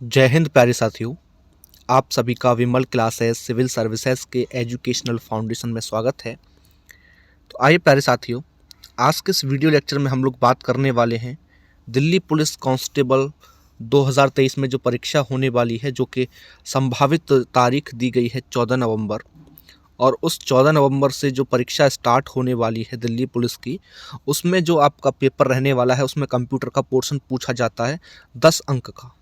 जय हिंद प्यारे साथियों। आप सभी का विमल क्लासेस सिविल सर्विसेज के एजुकेशनल फाउंडेशन में स्वागत है। तो आइए प्यारे साथियों, आज के इस वीडियो लेक्चर में हम लोग बात करने वाले हैं दिल्ली पुलिस कांस्टेबल 2023 में जो परीक्षा होने वाली है, जो कि संभावित तारीख दी गई है 14 नवंबर। और उस 14 नवंबर से जो परीक्षा स्टार्ट होने वाली है दिल्ली पुलिस की, उसमें जो आपका पेपर रहने वाला है उसमें कंप्यूटर का पोर्शन पूछा जाता है 10 अंक का।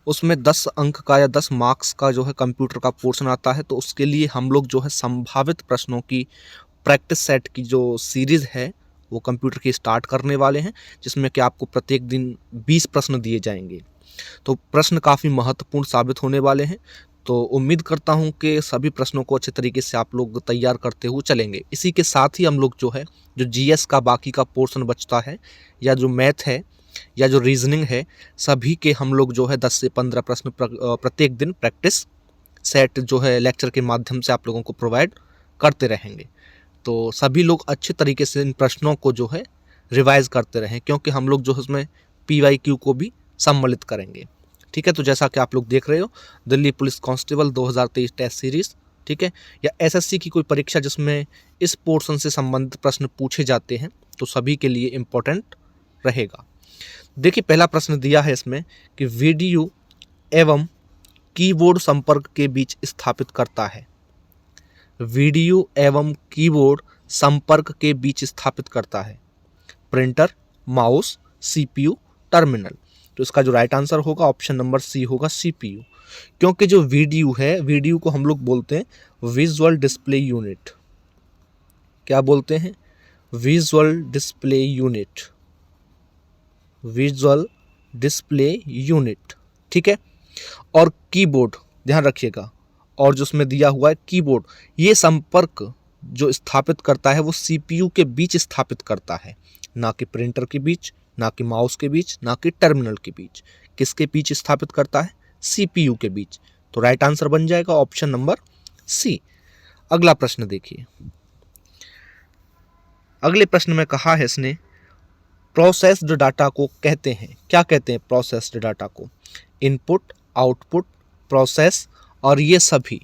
उसमें 10 अंक का या 10 मार्क्स का जो है कंप्यूटर का पोर्शन आता है। तो उसके लिए हम लोग जो है संभावित प्रश्नों की प्रैक्टिस सेट की जो सीरीज़ है वो कंप्यूटर की स्टार्ट करने वाले हैं, जिसमें कि आपको प्रत्येक दिन 20 प्रश्न दिए जाएंगे। तो प्रश्न काफ़ी महत्वपूर्ण साबित होने वाले हैं। तो उम्मीद करता हूं कि सभी प्रश्नों को अच्छे तरीके से आप लोग तैयार करते हुए चलेंगे। इसी के साथ ही हम लोग जो है जो जीएस का बाकी का पोर्शन बचता है, या जो मैथ है या जो रीजनिंग है, सभी के हम लोग जो है 10 से 15 प्रश्न प्रत्येक दिन प्रैक्टिस सेट जो है लेक्चर के माध्यम से आप लोगों को प्रोवाइड करते रहेंगे। तो सभी लोग अच्छे तरीके से इन प्रश्नों को जो है रिवाइज करते रहें, क्योंकि हम लोग जो है उसमें PYQ को भी सम्मिलित करेंगे। ठीक है, तो जैसा कि आप लोग देख रहे हो, Delhi police constable 2023 test series, ठीक है, या SSC की कोई परीक्षा जिसमें इस पोर्शन से संबंधित प्रश्न पूछे जाते हैं, तो सभी के लिए इम्पोर्टेंट रहेगा। देखिए, पहला प्रश्न दिया है इसमें कि वीडियो एवं कीबोर्ड संपर्क के बीच स्थापित करता है। वीडियो एवं कीबोर्ड संपर्क के बीच स्थापित करता है प्रिंटर, माउस, CPU, टर्मिनल। तो इसका जो राइट आंसर होगा ऑप्शन नंबर सी होगा, CPU। क्योंकि जो वीडियो है, वीडियो को हम लोग बोलते हैं विजुअल डिस्प्ले यूनिट। क्या बोलते हैं? Visual display unit. Visual display unit, ठीक है। और कीबोर्ड, ध्यान रखिएगा, और जो उसमें दिया हुआ है कीबोर्ड, ये संपर्क जो स्थापित करता है वो CPU के बीच स्थापित करता है, ना कि प्रिंटर के बीच, ना कि माउस के बीच, ना कि टर्मिनल के बीच। किसके बीच स्थापित करता है? CPU के बीच। तो राइट आंसर बन जाएगा ऑप्शन नंबर सी। अगला प्रश्न देखिए। अगले प्रश्न में कहा है इसने प्रोसेस्ड डाटा को कहते हैं, क्या कहते हैं प्रोसेस्ड डाटा को? इनपुट, आउटपुट, प्रोसेस और ये सभी।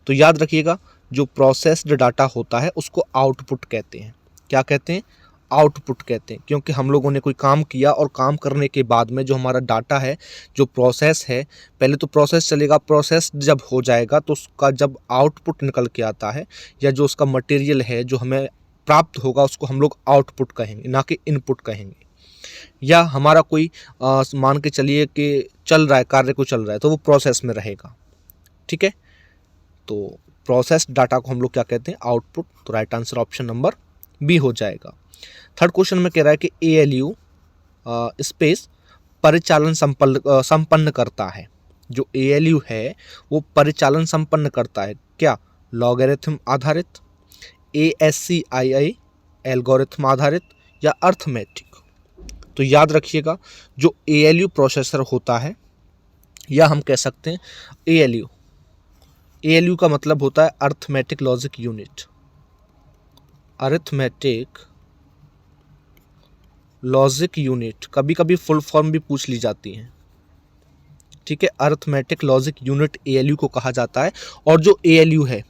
तो याद रखिएगा, जो प्रोसेस्ड डाटा होता है उसको आउटपुट कहते हैं। क्या कहते हैं? आउटपुट कहते हैं, क्योंकि हम लोगों ने कोई काम किया और काम करने के बाद में जो हमारा डाटा है, जो प्रोसेस है, पहले तो प्रोसेस चलेगा, प्रोसेस जब हो जाएगा तो उसका जब आउटपुट निकल के आता है, या जो उसका मटेरियल है जो हमें प्राप्त होगा, उसको हम लोग आउटपुट कहेंगे, ना कि इनपुट कहेंगे। या हमारा कोई मान के चलिए कि चल रहा है, कार्य को चल रहा है, तो वो प्रोसेस में रहेगा, ठीक है। तो प्रोसेस डाटा को हम लोग क्या कहते हैं? आउटपुट। तो right answer option number B हो जाएगा। थर्ड क्वेश्चन में कह रहा है कि ALU स्पेस परिचालन संपन्न करता है। जो ALU है वो परिचालन संपन्न करता है क्या? लॉगरिथम आधारित, ASCII एल्गोरिथम आधारित, या अर्थमेटिक। तो याद रखिएगा, जो ALU प्रोसेसर होता है, या हम कह सकते हैं ALU का मतलब होता है arithmetic logic unit. Arithmetic logic unit, कभी कभी फुल फॉर्म भी पूछ ली जाती है, ठीक है। अरिथमेटिक लॉजिक यूनिट ALU को कहा जाता है। और जो ALU है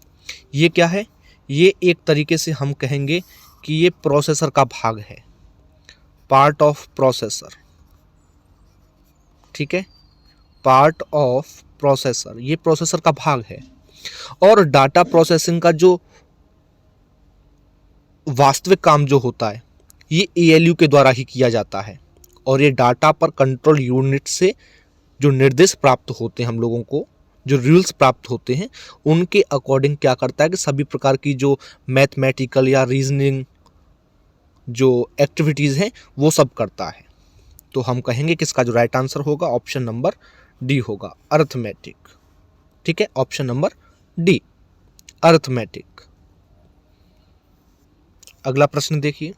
ये क्या है? ये एक तरीके से हम कहेंगे कि ये प्रोसेसर का भाग है, पार्ट ऑफ प्रोसेसर, ठीक है, पार्ट ऑफ प्रोसेसर, ये प्रोसेसर का भाग है। और डाटा प्रोसेसिंग का जो वास्तविक काम जो होता है ये ALU के द्वारा ही किया जाता है। और ये डाटा पर कंट्रोल यूनिट से जो निर्देश प्राप्त होते हैं, हम लोगों को जो रूल्स प्राप्त होते हैं, उनके अकॉर्डिंग क्या करता है कि सभी प्रकार की जो मैथमेटिकल या रीजनिंग जो एक्टिविटीज़ हैं वो सब करता है। तो हम कहेंगे कि इसका जो राइट आंसर होगा ऑप्शन नंबर डी होगा, अरिथमेटिक, ठीक है, ऑप्शन नंबर डी, अरिथमेटिक। अगला प्रश्न देखिए।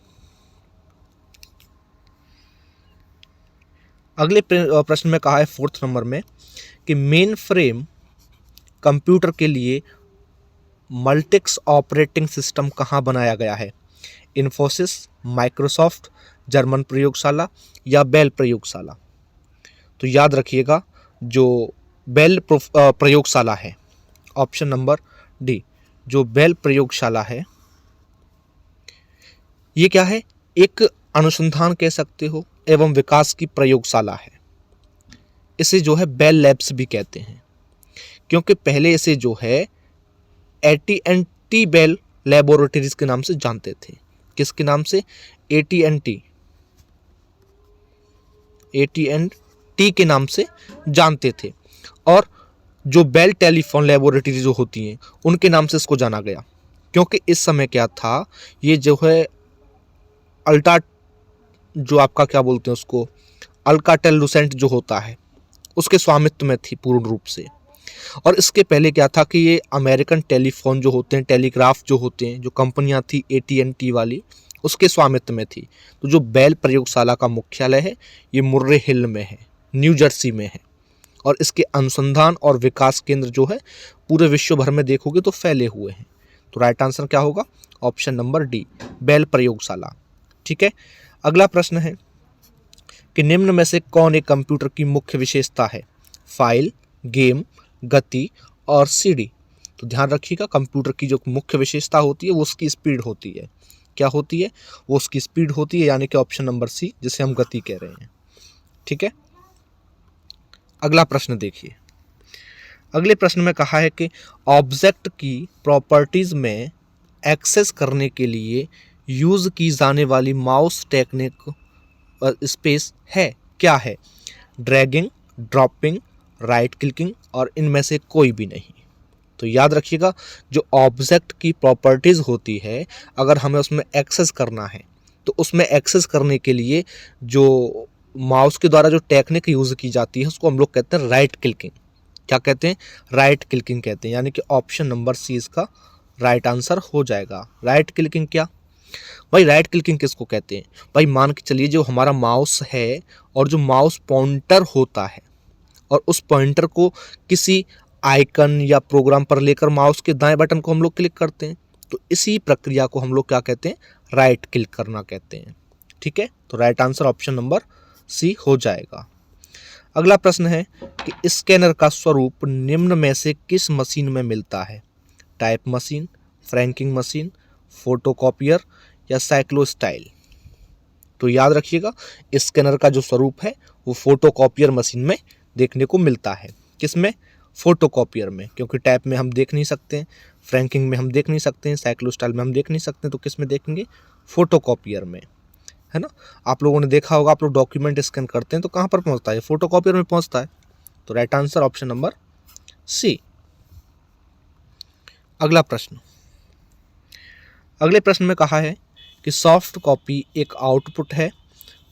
अगले प्रश्न में कहा है फोर्थ नंबर में कि मेन फ्रेम कंप्यूटर के लिए मल्टिक्स ऑपरेटिंग सिस्टम कहाँ बनाया गया है? इन्फोसिस, माइक्रोसॉफ्ट, जर्मन प्रयोगशाला, या बेल प्रयोगशाला। तो याद रखिएगा, जो बेल प्रयोगशाला है, ऑप्शन नंबर डी, जो बेल प्रयोगशाला है, ये क्या है? एक अनुसंधान कह सकते हो एवं विकास की प्रयोगशाला है। इसे जो है बेल लैब्स भी कहते हैं, क्योंकि पहले इसे जो है AT&T बेल लेबोरेटरीज के नाम से जानते थे। किसके नाम से? AT&T के नाम से जानते थे। और जो बेल टेलीफोन लेबोरेटरी जो होती हैं उनके नाम से इसको जाना गया, क्योंकि इस समय क्या था, ये जो है अल्ट्रा, जो आपका क्या बोलते हैं उसको, अल्काटेल लुसेंट जो होता है उसके स्वामित्व में थी पूर्ण रूप से। और इसके पहले क्या था कि ये अमेरिकन टेलीफोन जो होते हैं, टेलीग्राफ जो होते हैं, जो कंपनियां थी AT&T वाली, उसके स्वामित्व में थी। तो जो बेल प्रयोगशाला का मुख्यालय है ये मुर्रे हिल में है, न्यू जर्सी में है। और इसके अनुसंधान और विकास केंद्र जो है पूरे विश्व भर में देखोगे तो फैले हुए हैं। तो राइट आंसर क्या होगा? ऑप्शन नंबर डी, बेल प्रयोगशाला। ठीक है, अगला प्रश्न है कि निम्न में से कौन एक कंप्यूटर की मुख्य विशेषता है? फाइल, गेम, गति और CD। तो ध्यान रखिएगा, कंप्यूटर की जो मुख्य विशेषता होती है वो उसकी स्पीड होती है। क्या होती है? वो उसकी स्पीड होती है, यानी कि ऑप्शन नंबर सी, जिसे हम गति कह रहे हैं। ठीक है, अगला प्रश्न देखिए। अगले प्रश्न में कहा है कि ऑब्जेक्ट की प्रॉपर्टीज में एक्सेस करने के लिए यूज की जाने वाली माउस टेक्निक स्पेस है, क्या है? ड्रैगिंग, ड्रॉपिंग, राइट क्लिकिंग और इनमें से कोई भी नहीं। तो याद रखिएगा, जो ऑब्जेक्ट की प्रॉपर्टीज होती है, अगर हमें उसमें एक्सेस करना है तो उसमें एक्सेस करने के लिए जो माउस के द्वारा जो टेक्निक यूज की जाती है उसको हम लोग कहते हैं राइट क्लिकिंग। क्या कहते हैं? राइट क्लिकिंग कहते हैं, यानी कि ऑप्शन नंबर सी इसका राइट आंसर हो जाएगा। राइट क्लिकिंग क्या भाई? राइट क्लिकिंग किसको कहते हैं भाई? मान के चलिए जो हमारा माउस है और जो माउस पॉइंटर होता है, और उस पॉइंटर को किसी आइकन या प्रोग्राम पर लेकर माउस के दाएं बटन को हम लोग क्लिक करते हैं, तो इसी प्रक्रिया को हम लोग क्या कहते हैं? राइट क्लिक करना कहते हैं। ठीक है, तो right answer option number C हो जाएगा। अगला प्रश्न है कि स्कैनर का स्वरूप निम्न में से किस मशीन में मिलता है? Type machine, franking machine, photocopier या साइक्लोस्टाइल। तो याद रखिएगा, स्कैनर का जो स्वरूप है वो फोटोकॉपियर मशीन में देखने को मिलता है। किसमें? फोटोकॉपियर में, क्योंकि टाइप में हम देख नहीं सकते हैं, फ्रैंकिंग में हम देख नहीं सकते हैं, साइक्लोस्टाइल में हम देख नहीं सकते हैं, तो किस में देखेंगे? फोटोकॉपियर में, है ना। आप लोगों ने देखा होगा, आप लोग डॉक्यूमेंट स्कैन करते हैं तो कहाँ पर पहुँचता है? फोटोकॉपियर में पहुँचता है। तो right answer option number C. अगला प्रश्न, अगले प्रश्न में कहा है कि सॉफ्ट कॉपी एक आउटपुट है,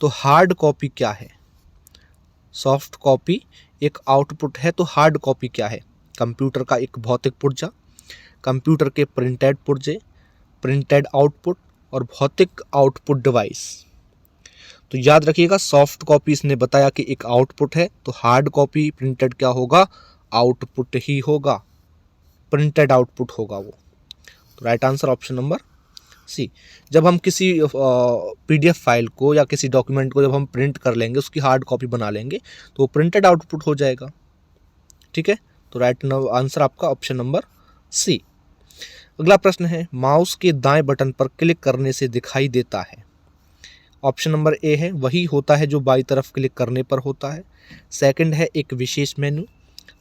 तो हार्ड कॉपी क्या है? सॉफ्ट कॉपी एक आउटपुट है तो हार्ड कॉपी क्या है? कंप्यूटर का एक भौतिक पुर्जा, कंप्यूटर के प्रिंटेड पुर्जे, प्रिंटेड आउटपुट और भौतिक आउटपुट डिवाइस। तो याद रखिएगा, सॉफ्ट कॉपी इसने बताया कि एक आउटपुट है, तो हार्ड कॉपी प्रिंटेड क्या होगा? आउटपुट ही होगा, प्रिंटेड आउटपुट होगा वो। तो right answer option number C. जब हम किसी PDF फाइल को या किसी डॉक्यूमेंट को जब हम प्रिंट कर लेंगे, उसकी हार्ड कॉपी बना लेंगे, तो वो प्रिंटेड आउटपुट हो जाएगा। ठीक है, तो राइट आंसर आपका ऑप्शन नंबर सी। अगला प्रश्न है, माउस के दाएं बटन पर क्लिक करने से दिखाई देता है। ऑप्शन नंबर ए है वही होता है जो बाई तरफ क्लिक करने पर होता है। सेकंड है एक विशेष मेनू।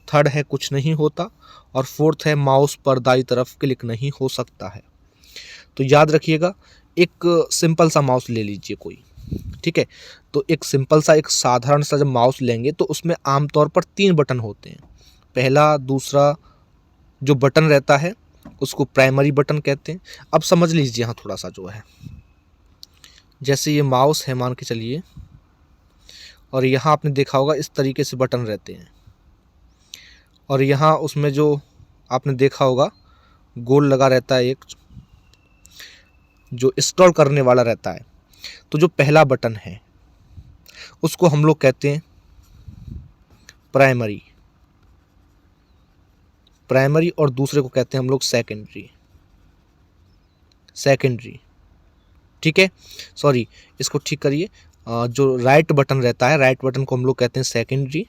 थर्ड है कुछ नहीं होता। और फोर्थ है माउस पर दाई तरफ क्लिक नहीं हो सकता है। तो याद रखिएगा, एक सिंपल सा माउस ले लीजिए कोई, ठीक है। तो एक सिंपल सा, एक साधारण सा जब माउस लेंगे तो उसमें आमतौर पर 3 बटन होते हैं। पहला, दूसरा जो बटन रहता है उसको प्राइमरी बटन कहते हैं। अब समझ लीजिए यहाँ थोड़ा सा जो है, जैसे ये माउस है मान के चलिए, और यहाँ आपने देखा होगा इस तरीके से बटन रहते हैं, और यहाँ उसमें जो आपने देखा होगा गोल लगा रहता है एक, जो स्क्रॉल करने वाला रहता है। तो जो पहला बटन है उसको हम लोग कहते हैं प्राइमरी, और दूसरे को कहते हैं हम लोग सेकेंडरी। ठीक है, सॉरी, इसको ठीक करिए। जो राइट बटन रहता है, राइट बटन को हम लोग कहते हैं सेकेंडरी,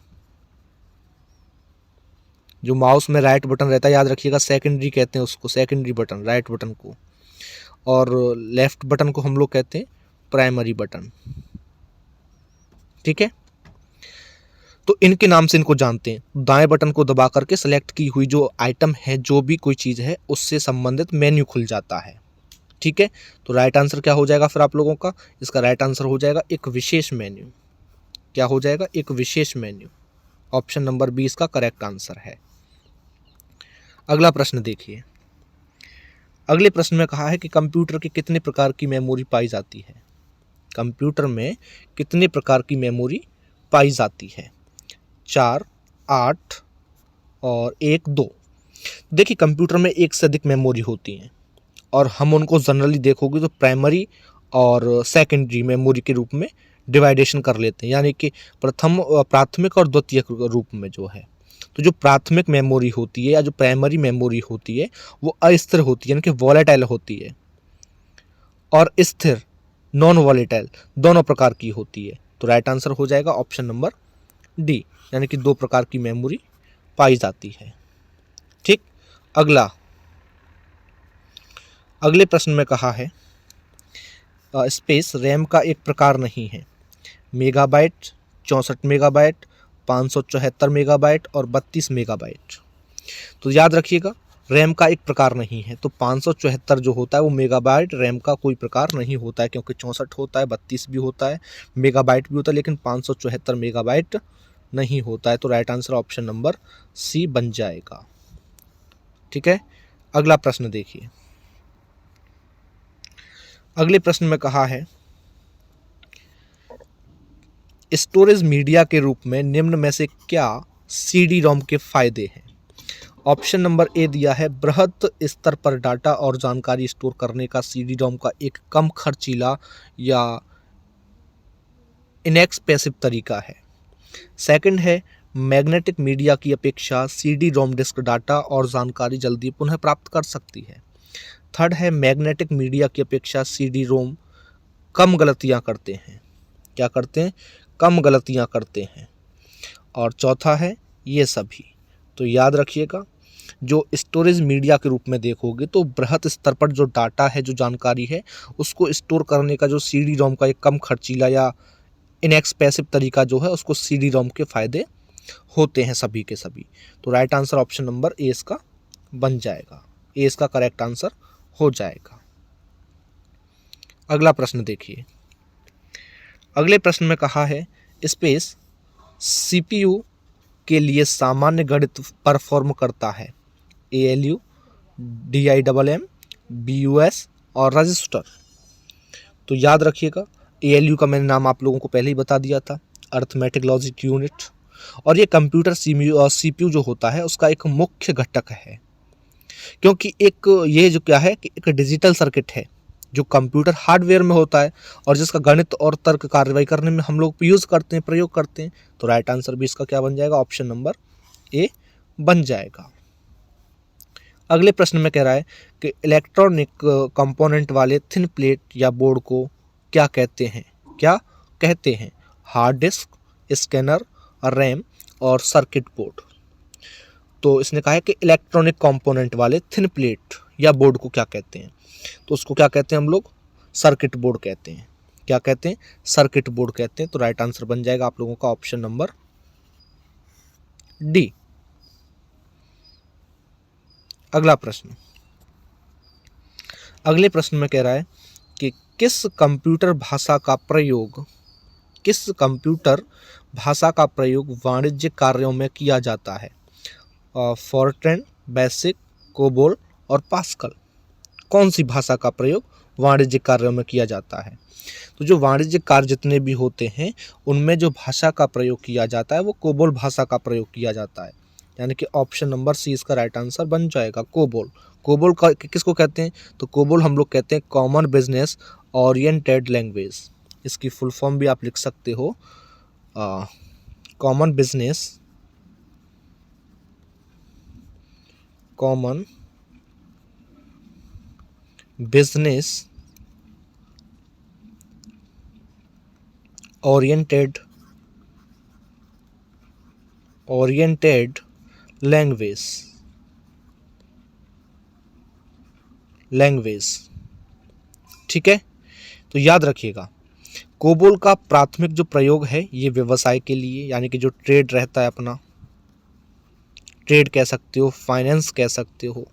जो माउस में राइट बटन रहता है, याद रखिएगा सेकेंडरी कहते हैं उसको, सेकेंडरी बटन राइट बटन को, और लेफ्ट बटन को हम लोग कहते हैं प्राइमरी बटन। ठीक है, तो इनके नाम से इनको जानते हैं। दाएं बटन को दबा करके सेलेक्ट की हुई जो आइटम है, जो भी कोई चीज़ है, उससे संबंधित मेन्यू खुल जाता है। ठीक है, तो राइट आंसर क्या हो जाएगा फिर आप लोगों का? इसका राइट आंसर हो जाएगा एक विशेष मेन्यू। क्या हो जाएगा? एक विशेष मेन्यू। ऑप्शन नंबर बी इसका करेक्ट आंसर है। अगला प्रश्न देखिए। अगले प्रश्न में कहा है कि कंप्यूटर के कितने प्रकार की मेमोरी पाई जाती है? कंप्यूटर में कितने प्रकार की मेमोरी पाई जाती है? 4, 8 और 1, 2। देखिए, कंप्यूटर में एक से अधिक मेमोरी होती हैं और हम उनको जनरली देखोगे तो प्राइमरी और सेकेंडरी मेमोरी के रूप में डिवाइडेशन कर लेते हैं, यानी कि प्राथमिक और द्वितीयक रूप में जो है। तो जो प्राथमिक मेमोरी होती है या जो प्राइमरी मेमोरी होती है वो अस्थिर होती है, यानी कि वॉलेटाइल होती है, और स्थिर नॉन वॉलेटाइल दोनों प्रकार की होती है। तो राइट आंसर हो जाएगा ऑप्शन नंबर डी, यानी कि 2 प्रकार की मेमोरी पाई जाती है। ठीक, अगले प्रश्न में कहा है स्पेस रैम का एक प्रकार नहीं है। मेगाबाइट, 64 मेगाबाइट, 574 मेगाबाइट और 32 मेगाबाइट। तो याद रखिएगा, रैम का एक प्रकार नहीं है। तो 574 जो होता है वो मेगाबाइट रैम का कोई प्रकार नहीं होता है, क्योंकि 64 होता है, 32 भी होता है, मेगाबाइट भी होता है, लेकिन 574 मेगाबाइट नहीं होता है। तो right answer option number C बन जाएगा। ठीक है, अगला प्रश्न देखिए। अगले प्रश्न में कहा है स्टोरेज मीडिया के रूप में निम्न में से क्या सीडी रोम के फायदे हैं? ऑप्शन नंबर ए दिया है, बृहत स्तर पर डाटा और जानकारी स्टोर करने का सीडी रोम का एक कम खर्चीला या इनएक्सपेंसिव तरीका है। सेकंड है, मैग्नेटिक मीडिया की अपेक्षा सीडी रोम डिस्क डाटा और जानकारी जल्दी पुनः प्राप्त कर सकती है। थर्ड है, मैग्नेटिक मीडिया की अपेक्षा सीडी रोम कम गलतियां करते हैं। क्या करते हैं? कम गलतियां करते हैं। और चौथा है, ये सभी। तो याद रखिएगा, जो स्टोरेज मीडिया के रूप में देखोगे तो बृहत स्तर पर जो डाटा है, जो जानकारी है, उसको स्टोर करने का जो सीडी रोम का एक कम खर्चीला या इनएक्सपेंसिव तरीका जो है, उसको सीडी रोम के फायदे होते हैं सभी के सभी। तो right answer option number A इसका बन जाएगा, ए इसका करेक्ट आंसर हो जाएगा। अगला प्रश्न देखिए। अगले प्रश्न में कहा है स्पेस सीपीयू के लिए सामान्य गणित परफॉर्म करता है। एएलयू, डीआईएम, बीयूएस और रजिस्टर। तो याद रखिएगा, एएलयू का मैंने नाम आप लोगों को पहले ही बता दिया था, अर्थमेटिक लॉजिक यूनिट। और ये कंप्यूटर सीपीयू जो होता है उसका एक मुख्य घटक है, क्योंकि एक ये जो क्या है कि एक डिजिटल सर्किट है जो कंप्यूटर हार्डवेयर में होता है और जिसका गणित और तर्क कार्रवाई करने में हम लोग यूज़ करते हैं, प्रयोग करते हैं। तो राइट आंसर भी इसका क्या बन जाएगा? ऑप्शन नंबर ए बन जाएगा। अगले प्रश्न में कह रहा है कि इलेक्ट्रॉनिक कंपोनेंट वाले थिन प्लेट या बोर्ड को क्या कहते हैं? क्या कहते हैं? हार्ड डिस्क, स्कैनर, रैम और सर्किट बोर्ड। तो इसने कहा है कि इलेक्ट्रॉनिक कंपोनेंट वाले थिन प्लेट या बोर्ड को क्या कहते हैं? तो उसको क्या कहते हैं हम लोग? सर्किट बोर्ड कहते हैं। क्या कहते हैं? सर्किट बोर्ड कहते हैं। तो राइट आंसर बन जाएगा आप लोगों का ऑप्शन नंबर डी। अगला प्रश्न। अगले प्रश्न में कह रहा है कि किस कंप्यूटर भाषा का प्रयोग वाणिज्यिक कार्यों में किया जाता है? फॉरट्रैन, बेसिक, कोबोल और पास्कल। कौन सी भाषा का प्रयोग वाणिज्यिक कार्यों में किया जाता है? तो जो वाणिज्यिक कार्य जितने भी होते हैं उनमें जो भाषा का प्रयोग किया जाता है वो कोबोल भाषा का प्रयोग किया जाता है, यानी कि ऑप्शन नंबर सी इसका राइट आंसर बन जाएगा, कोबोल। कोबोल का किसको कहते हैं? तो कोबोल हम लोग कहते हैं कॉमन बिजनेस ओरिएंटेड लैंग्वेज। इसकी फुल फॉर्म भी आप लिख सकते हो, common business oriented language, language. ठीक है, तो याद रखिएगा कोबोल का प्राथमिक जो प्रयोग है ये व्यवसाय के लिए, यानी कि जो ट्रेड रहता है अपना, ट्रेड कह सकते हो, फाइनेंस कह सकते हो,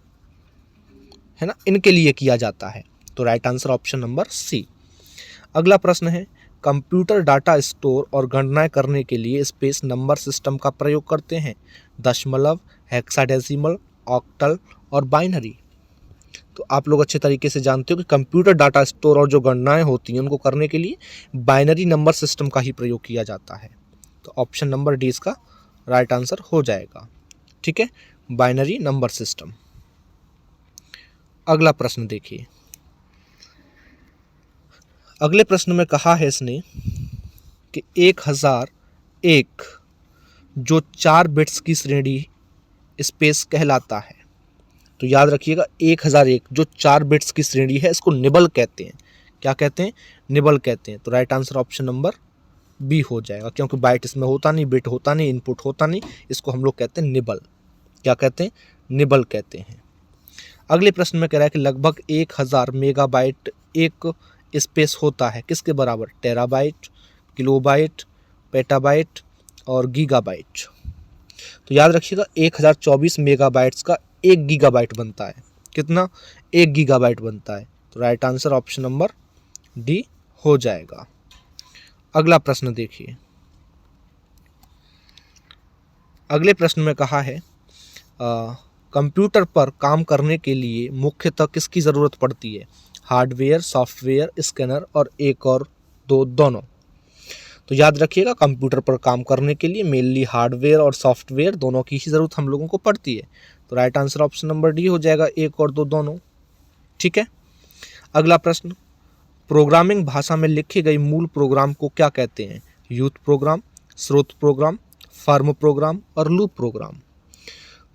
है ना, इनके लिए किया जाता है। तो right answer option number C. अगला प्रश्न है कंप्यूटर डाटा स्टोर और गणनाएं करने के लिए स्पेस नंबर सिस्टम का प्रयोग करते हैं, दशमलव, हेक्साडेसिमल, ऑक्टल और बाइनरी। तो आप लोग अच्छे तरीके से जानते हो कि कंप्यूटर डाटा स्टोर और जो गणनाएं होती हैं उनको करने के लिए बाइनरी नंबर सिस्टम का ही प्रयोग किया जाता है। तो ऑप्शन नंबर डी इसका राइट आंसर हो जाएगा। ठीक है, बाइनरी नंबर सिस्टम। अगला प्रश्न देखिए, अगले प्रश्न में कहा है इसने कि 1001 जो 4 बिट्स की श्रेणी स्पेस कहलाता है। तो याद रखिएगा 1001 जो 4 बिट्स की श्रेणी है इसको निबल कहते हैं। क्या कहते हैं? निबल कहते हैं। तो right answer option number B हो जाएगा, क्योंकि बाइट इसमें होता नहीं, बिट होता नहीं, इनपुट होता नहीं, इसको हम लोग कहते हैं निबल। क्या कहते हैं? निबल कहते हैं। अगले प्रश्न में कह रहा है कि लगभग 1000 मेगाबाइट एक स्पेस होता है, किसके बराबर? टेराबाइट, किलोबाइट, पेटाबाइट और गीगाबाइट। तो याद रखिएगा 1024 मेगाबाइट्स का 1 गीगाबाइट बनता है। कितना? 1 गीगाबाइट बनता है। तो right answer option number D हो जाएगा। अगला प्रश्न देखिए, अगले प्रश्न में कहा है कंप्यूटर पर काम करने के लिए मुख्यतः किसकी ज़रूरत पड़ती है? हार्डवेयर, सॉफ्टवेयर, स्कैनर और एक और दो दोनों। तो याद रखिएगा कंप्यूटर पर काम करने के लिए मेनली हार्डवेयर और सॉफ्टवेयर दोनों की ही ज़रूरत हम लोगों को पड़ती है। तो right answer option number D हो जाएगा, एक और दो दोनों। ठीक है, अगला प्रश्न, प्रोग्रामिंग भाषा में लिखी गई मूल प्रोग्राम को क्या कहते हैं? यूथ प्रोग्राम, स्रोत प्रोग्राम, फर्म प्रोग्राम और लूप प्रोग्राम।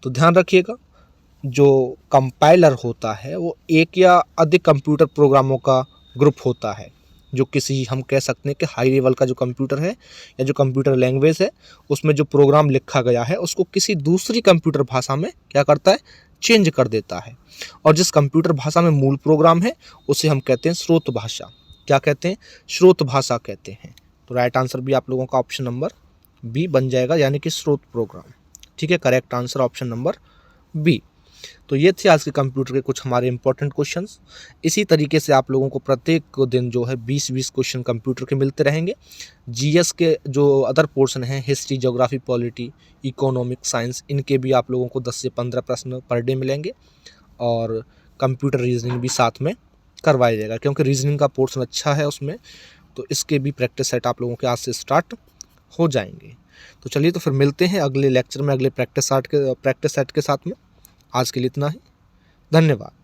तो ध्यान रखिएगा जो कंपाइलर होता है वो एक या अधिक कंप्यूटर प्रोग्रामों का ग्रुप होता है, जो किसी हम कह सकते हैं कि हाई लेवल का जो कंप्यूटर है या जो कंप्यूटर लैंग्वेज है उसमें जो प्रोग्राम लिखा गया है उसको किसी दूसरी कंप्यूटर भाषा में क्या करता है? चेंज कर देता है। और जिस कंप्यूटर भाषा में मूल प्रोग्राम है उसे हम कहते हैं स्रोत भाषा। क्या कहते हैं? स्रोत भाषा कहते हैं। तो राइट आंसर भी आप लोगों का ऑप्शन नंबर बी बन जाएगा, यानी कि स्रोत प्रोग्राम। ठीक है, correct answer option number B. तो ये थे आज के कंप्यूटर के कुछ हमारे इंपॉर्टेंट क्वेश्चंस। इसी तरीके से आप लोगों को प्रत्येक दिन जो है 20-20 क्वेश्चन कंप्यूटर के मिलते रहेंगे। जीएस के जो अदर पोर्शन हैं, history, geography, polity, economic, science, इनके भी आप लोगों को 10 से 15 प्रश्न पर डे मिलेंगे। और कंप्यूटर रीजनिंग भी साथ में करवाया जाएगा, क्योंकि रीजनिंग का पोर्शन अच्छा है उसमें, तो इसके भी प्रैक्टिस सेट आप लोगों के आज से स्टार्ट हो जाएंगे। तो चलिए, तो फिर मिलते हैं अगले लेक्चर में अगले प्रैक्टिस सेट के साथ में। आज के लिए इतना ही, धन्यवाद।